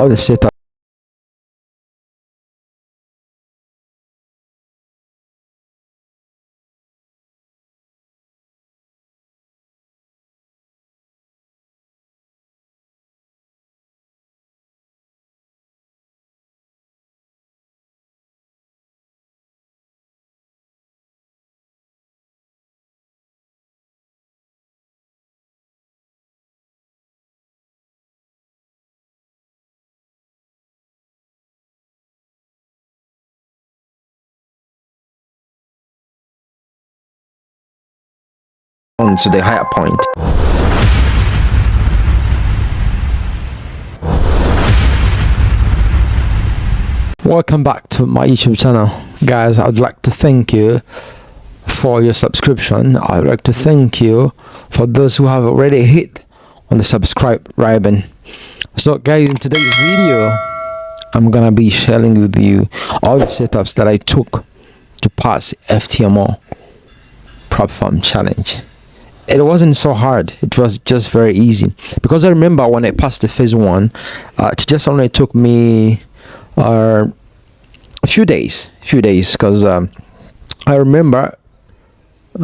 all the setup on to the higher point. Welcome back to my YouTube channel, guys. I'd like to thank you for your subscription. I'd like to thank you for those who have already hit on the subscribe ribbon. So guys, in today's video I'm gonna be sharing with you all the setups that I took to pass FTMO prop farm challenge. It wasn't so hard, it was just very easy, because I remember when I passed the phase one, it just only took me a few days, because I remember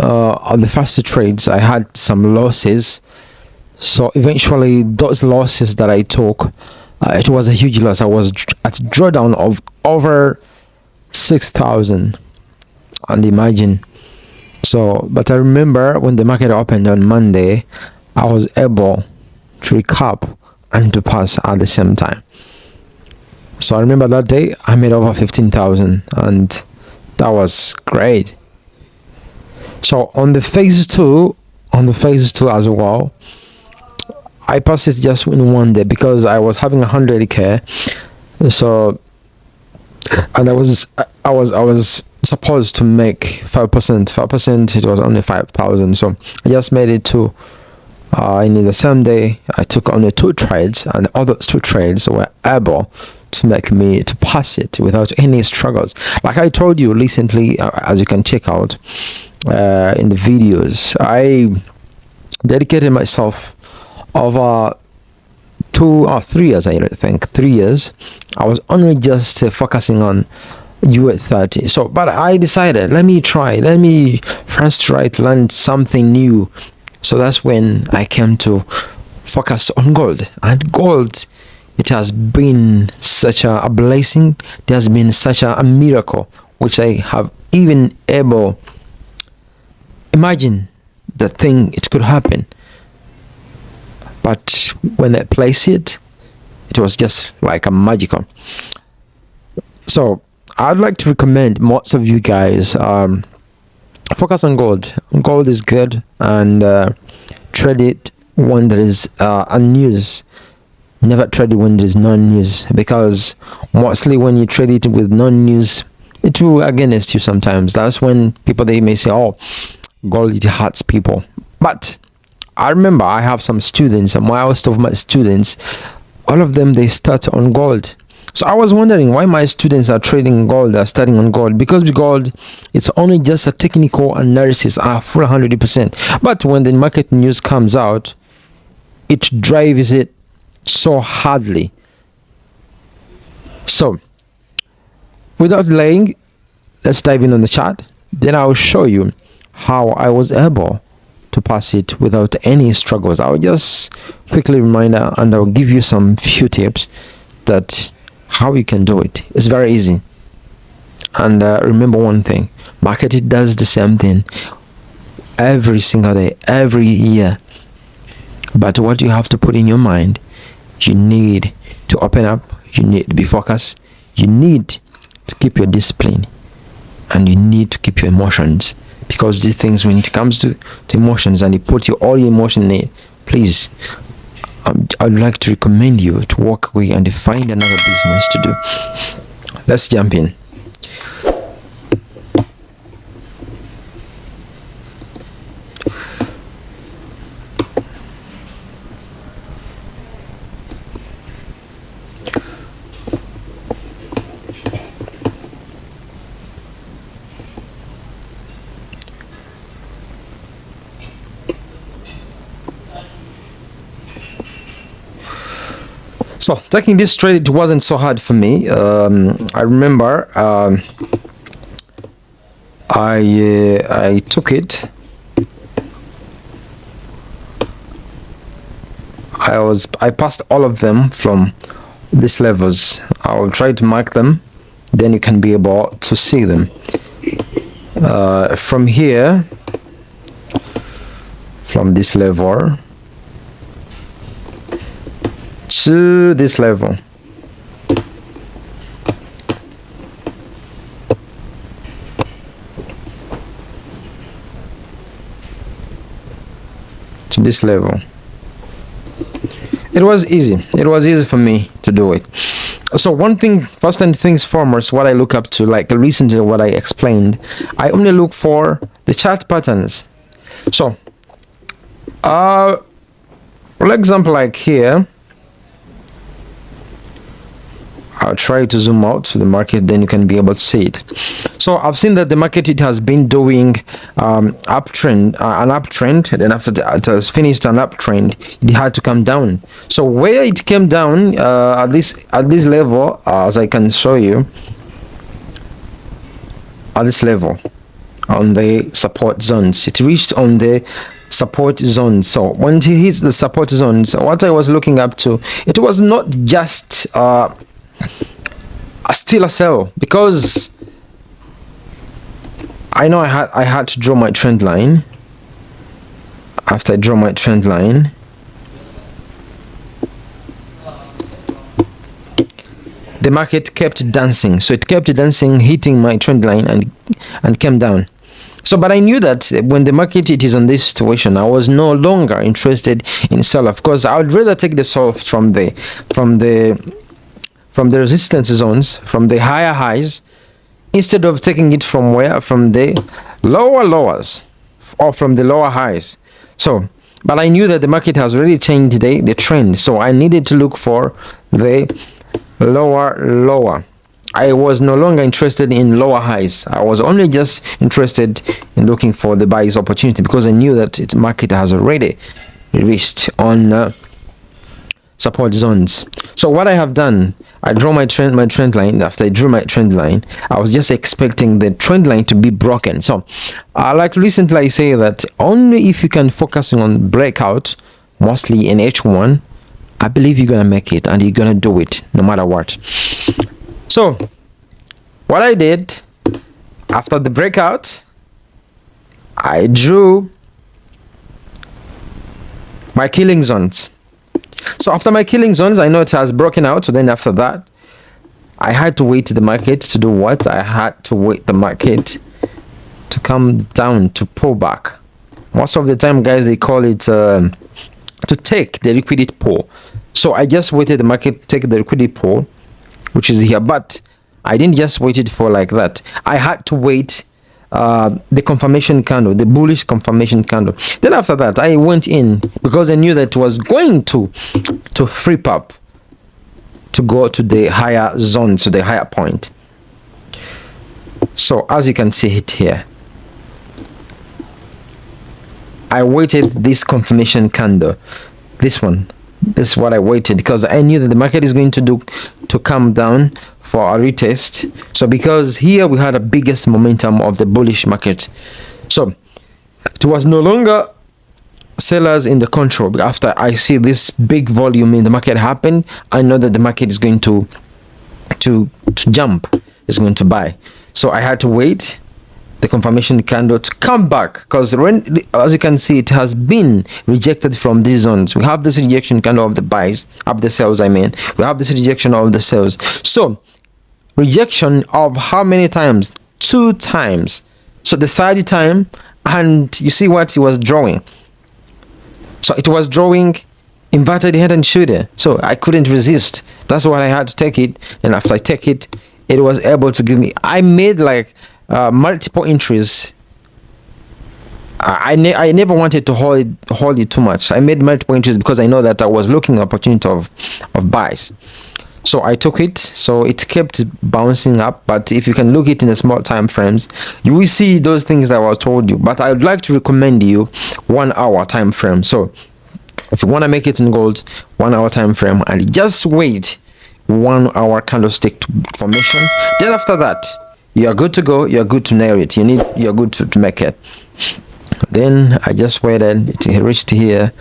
on the first trades I had some losses. So eventually those losses that I took, it was a huge loss. I was at a drawdown of over 6,000, and imagine. So but I remember when the market opened on Monday, I was able to recap and to pass at the same time. So I remember that day I made over 15,000, and that was great. So on the phase two as well, I passed it just in one day because I was having 100k. So, and I was supposed to make 5%. It was only 5,000. So I just made it to in the same day. I took only 2 trades, and all those 2 trades were able to make me to pass it without any struggles. Like I told you recently, as you can check out in the videos, I dedicated myself over 2 or 3 years. I think 3 years. I was only just focusing on U.S. 30. So but I decided, let me first try to learn something new. So that's when I came to focus on gold. And gold, it has been such a blessing. It has been such a miracle, which I have even able imagine the thing it could happen. But when I place it, it was just like a magical. So I'd like to recommend most of you guys focus on gold. Gold is good, and trade it when there is a news. Never trade it when there is non-news, because mostly when you trade it with non-news, it will against you sometimes. That's when people, they may say, oh, gold, it hurts people. But I remember I have some students, and most of my students, all of them, they start on gold. So I was wondering why my students are trading gold, are starting on gold, because with gold, it's only just a technical analysis, full 100%. But when the market news comes out, it drives it so hardly. So without delaying, let's dive in on the chart. Then I'll show you how I was able to pass it without any struggles. I'll just quickly remind, and I'll give you some few tips that how you can do it. It's very easy. And remember one thing, market, it does the same thing every single day, every year. But what you have to put in your mind, you need to open up, you need to be focused, you need to keep your discipline, and you need to keep your emotions. Because these things, when it comes to emotions, and you put all your emotion in it, please, I'd like to recommend you to walk away and find another business to do. Let's jump in. So taking this trade, it wasn't so hard for me. I remember I took it. I passed all of them from these levels. I will try to mark them, then you can be able to see them. From here, from this level to this level. To this level. It was easy. It was easy for me to do it. So one thing, first and things foremost, what I look up to, like recently what I explained, I only look for the chart patterns. So, for example, like here, I'll try to zoom out to the market, then you can be able to see it. So I've seen that the market, it has been doing uptrend, an uptrend, and then after that it has finished an uptrend, it had to come down. So where it came down, at this level, as I can show you, at this level, on the support zones, it reached on the support zone. So when it hits the support zones, what I was looking up to, it was not just still a sell, because I know I had to draw my trend line. After I draw my trend line, the market kept dancing. So it kept dancing, hitting my trend line and came down. So, but I knew that when the market it is on this situation, I was no longer interested in sell off, because I would rather take the sell off from the resistance zones, from the higher highs, instead of taking it from where? From the lower lowers or from the lower highs. So, but I knew that the market has already changed the trend, so I needed to look for the lower. I was no longer interested in lower highs. I was only just interested in looking for the buyer's opportunity, because I knew that its market has already reached on support zones. So what I have done, I draw my trend line. After I drew my trend line, I was just expecting the trend line to be broken. So like recently I say that only if you can focus on breakout, mostly in H1, I believe you're gonna make it, and you're gonna do it no matter what. So what I did after the breakout, I drew my killing zones. So after my killing zones, I know it has broken out. So then after that, I had to wait the market to do what? I had to wait the market to come down, to pull back. Most of the time, guys, they call it to take the liquidity pull. So I just waited the market to take the liquidity pull, which is here. But I didn't just wait it for like that. I had to wait the confirmation candle, the bullish confirmation candle. Then after that, I went in because I knew that it was going to flip up, to go to the higher zone, to the higher point. So as you can see it here, I waited this confirmation candle, this one. This is what I waited, because I knew that the market is going to come down for a retest. So because here we had the biggest momentum of the bullish market, so it was no longer sellers in the control. After I see this big volume in the market happen, I know that the market is going to jump, is going to buy. So I had to wait the confirmation candle to come back, because as you can see, it has been rejected from these zones. We have this rejection candle of the buys, of the sales, I mean. We have this rejection of the sales. So rejection of how many times? 2 times. So the third time, and you see what it was drawing. So it was drawing inverted head and shoulder. So I couldn't resist. That's why I had to take it. And after I take it, it was able to give me, I made like multiple entries. I never wanted to hold it too much. I made multiple entries because I know that I was looking at opportunity of buys. So I took it. So it kept bouncing up. But if you can look it in the small time frames, you will see those things that I was told you. But I would like to recommend you 1 hour time frame. So If you want to make it in gold, 1 hour time frame, and just wait 1 hour candlestick formation, then after that you are good to go. You're good to nail it. You're good to make it. Then I just waited, it reached here,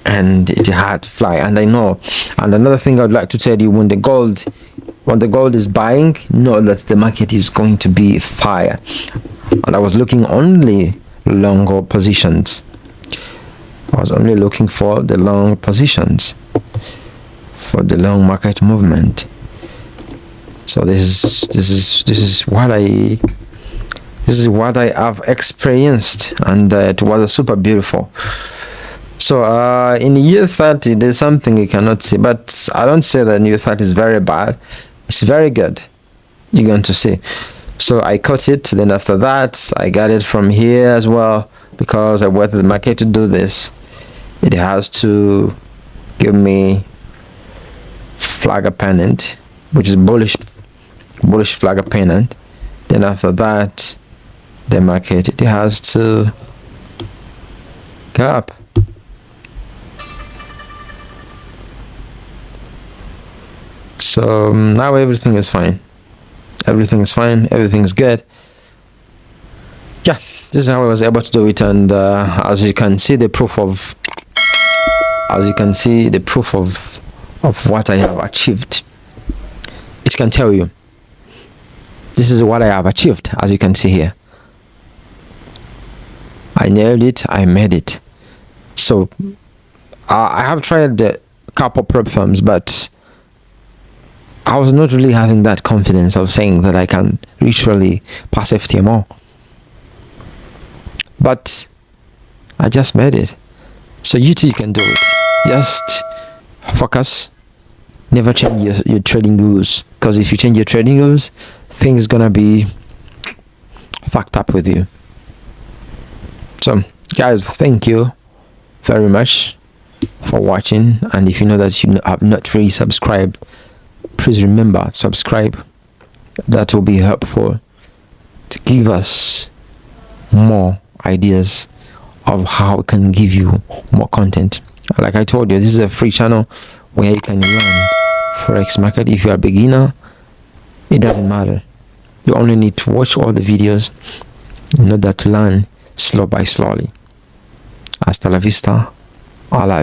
and it had to fly. And I know, and another thing I would like to tell you, when the gold is buying, know that the market is going to be fire. And I was looking only longer positions. I was only looking for the long positions for the long market movement. So this is what I have experienced, and it was super beautiful. So in year 30, there's something you cannot see, but I don't say that year 30 is very bad. It's very good. You're going to see. So I cut it. Then after that, I got it from here as well, because I waited the market to do this. It has to give me flagger pennant, which is bullish flagger pennant. Then after that, the market, it has to go up. So now everything is fine. Everything is fine. Everything is good. Yeah, this is how I was able to do it. And as you can see, the proof of what I have achieved, it can tell you. This is what I have achieved, as you can see here. I nailed it. I made it. So I have tried a couple prep firms, but I was not really having that confidence of saying that I can literally pass FTMO. But I just made it. So you too, you can do it. Just focus. Never change your trading rules, because if you change your trading rules, things gonna be fucked up with you. So guys, thank you very much for watching. And if you know that you have not really subscribed, please remember, subscribe. That will be helpful to give us more ideas of how we can give you more content. Like I told you, this is a free channel where you can learn Forex market. If you are a beginner, it doesn't matter. You only need to watch all the videos in order to learn slow by slowly. Hasta la vista. I love you.